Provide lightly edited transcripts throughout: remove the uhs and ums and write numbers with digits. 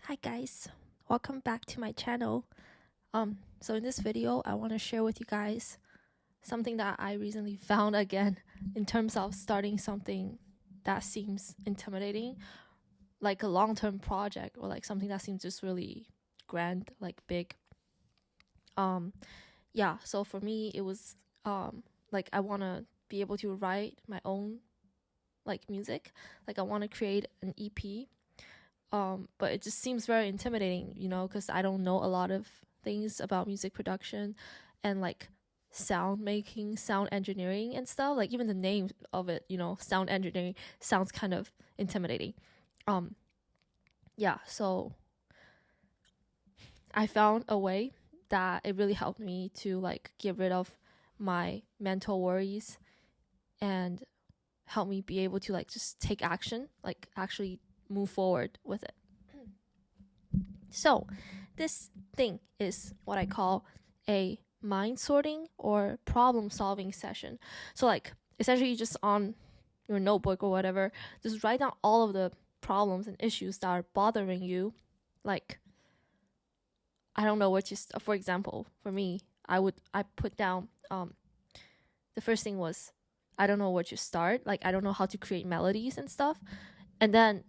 Hi guys, welcome back to my channel. So in this video, I want to share with you guys something that I recently found again in terms of starting something that seems intimidating, like a long-term project or like something that seems just really grand, like big. So for me, it was like I want to be able to write my own like music. Like I want to create an EP. But it just seems very intimidating, because I don't know a lot of things about music production and like sound making, sound engineering and stuff. Like even the name of it, sound engineering sounds kind of intimidating. Um, so I found a way that it really helped me to like get rid of my mental worries and help me be able to like just take action, like actually move forward with it. So this thing is what I call a mind sorting or problem solving session. So like essentially just on your notebook or whatever, just write down all of the problems and issues that are bothering you. Like I don't know what to for example, for me, I put down the first thing was I don't know where to start. Like I don't know how to create melodies and stuff. And then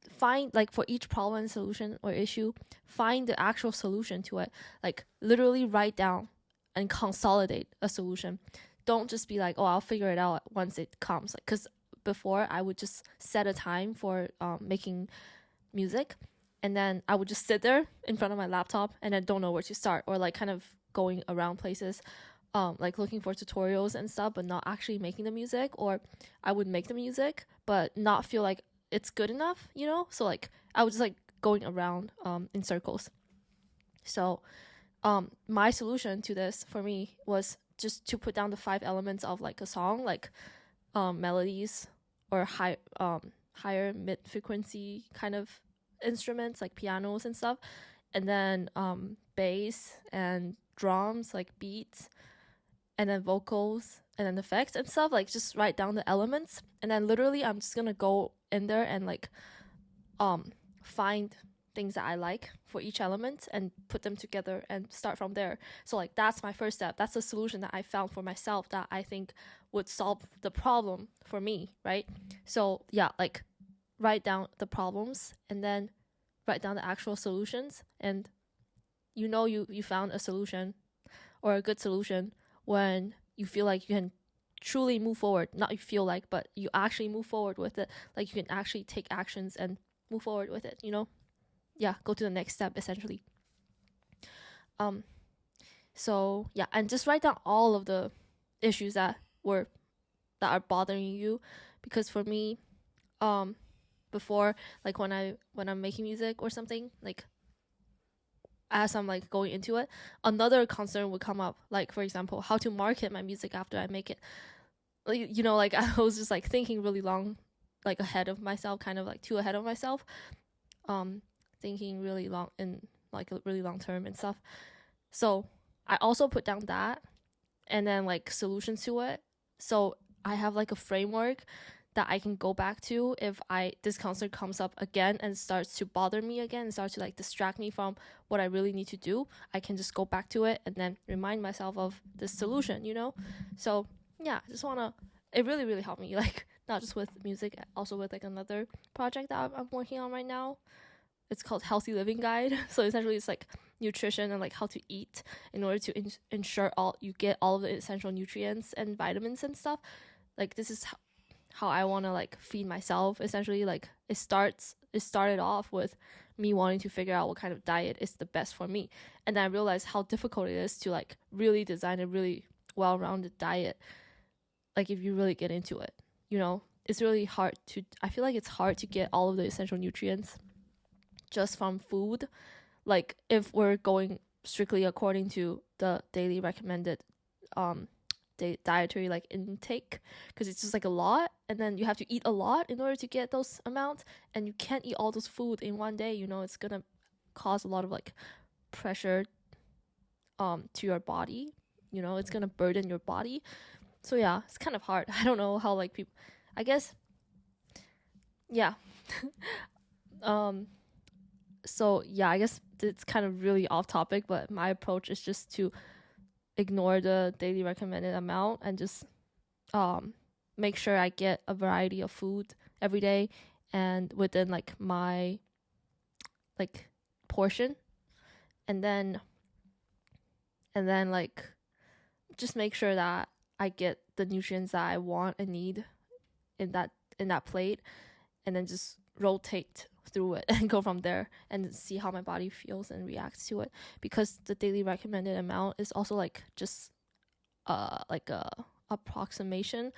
find like for each problem and solution or issue, find the actual solution to it. Like literally write down and consolidate a solution. Don't just be like, oh, I'll figure it out once it comes. Like, because before I would just set a time for making music, and then I would just sit there in front of my laptop and I don't know where to start, or like kind of going around places, like looking for tutorials and stuff, but not actually making the music. Or I would make the music but not feel like it's good enough, so like I was just like going around in circles. So my solution to this for me was just to put down the 5 elements of like a song, like melodies or higher mid frequency kind of instruments like pianos and stuff, and then bass and drums like beats, and then vocals and then effects and stuff. Like just write down the elements, and then literally I'm just gonna go in there and like find things that I like for each element and put them together and start from there. So like that's my first step. That's a solution that I found for myself that I think would solve the problem for me, right? So yeah, like write down the problems and then write down the actual solutions, and you found a solution or a good solution when you feel like you can truly move forward. Not you feel like, but you actually move forward with it. Like you can actually take actions and move forward with it, Yeah, go to the next step essentially. So yeah, and just write down all of the issues that are bothering you, because for me, before, like when I'm making music or something, like as I'm like going into it, another concern would come up, like for example, how to market my music after I make it. Like I was just like thinking really long, like ahead of myself, kind of like too ahead of myself, thinking really long in like a really long term and stuff. So I also put down that, and then like solutions to it. So I have like a framework that I can go back to if this concert comes up again and starts to bother me again and starts to like distract me from what I really need to do. I can just go back to it and then remind myself of the solution, So yeah, I just wanna. It really really helped me, like not just with music, also with like another project that I'm working on right now. It's called Healthy Living Guide. So essentially, it's like nutrition and like how to eat in order to ensure you get all of the essential nutrients and vitamins and stuff. Like this is how I want to like feed myself. Essentially, like it started off with me wanting to figure out what kind of diet is the best for me, and then I realized how difficult it is to like really design a really well-rounded diet. Like if you really get into it, it's really hard to. I feel like it's hard to get all of the essential nutrients just from food. Like if we're going strictly according to the daily recommended dietary like intake, because it's just like a lot, and then you have to eat a lot in order to get those amounts, and you can't eat all those food in one day. It's gonna cause a lot of like pressure to your body. It's gonna burden your body. So yeah, it's kind of hard. I don't know how like people, I guess, yeah. so yeah, I guess it's kind of really off topic, but my approach is just to ignore the daily recommended amount and just make sure I get a variety of food every day and within like my like portion, and then like just make sure that I get the nutrients that I want and need in that plate, and then just rotate through it and go from there and see how my body feels and reacts to it, because the daily recommended amount is also like just like a approximation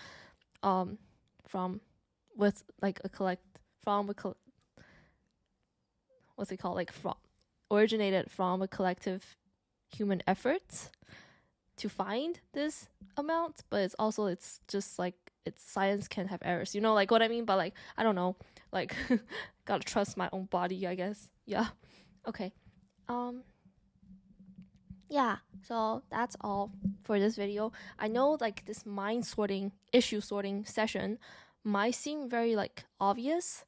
from with like a collect from a what's it called, like from originated from a collective human efforts to find this amount, but it's just like it's science can have errors, you know, like what I mean. But like I don't know, like gotta trust my own body, I guess. Yeah. Okay. Yeah, so that's all for this video. I know like this issue sorting session might seem very like obvious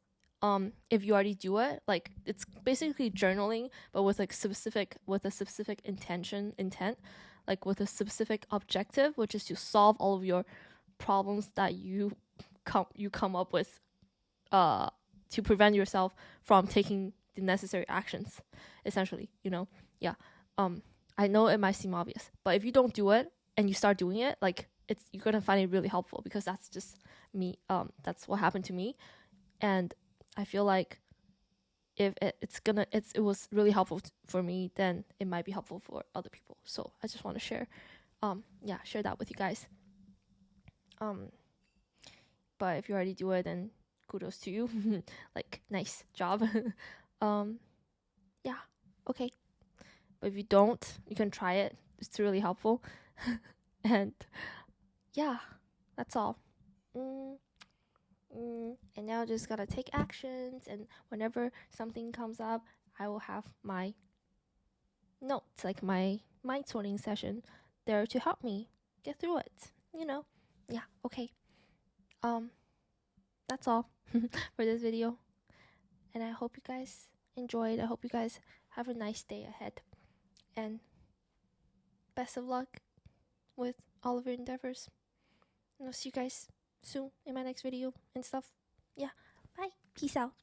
if you already do it. Like it's basically journaling but with a specific intent, like with a specific objective, which is to solve all of your problems that you come up with to prevent yourself from taking the necessary actions, essentially, you know. Yeah. I know it might seem obvious, but if you don't do it and you start doing it, like you're gonna find it really helpful, because that's just me. That's what happened to me, and I feel like if it was really helpful for me, then it might be helpful for other people. So I just want to share that with you guys. But if you already do it, then kudos to you. Like nice job. Yeah. Okay. But if you don't, you can try it. It's really helpful. And yeah, that's all. And now just gotta take actions, and whenever something comes up, I will have my notes, like my mind sorting session, there to help me get through it, you know. Yeah. Okay. That's all for this video, and I hope you guys enjoyed. I hope you guys have a nice day ahead, and best of luck with all of your endeavors. And I'll see you guys soon in my next video and stuff. Yeah. Bye. Peace out.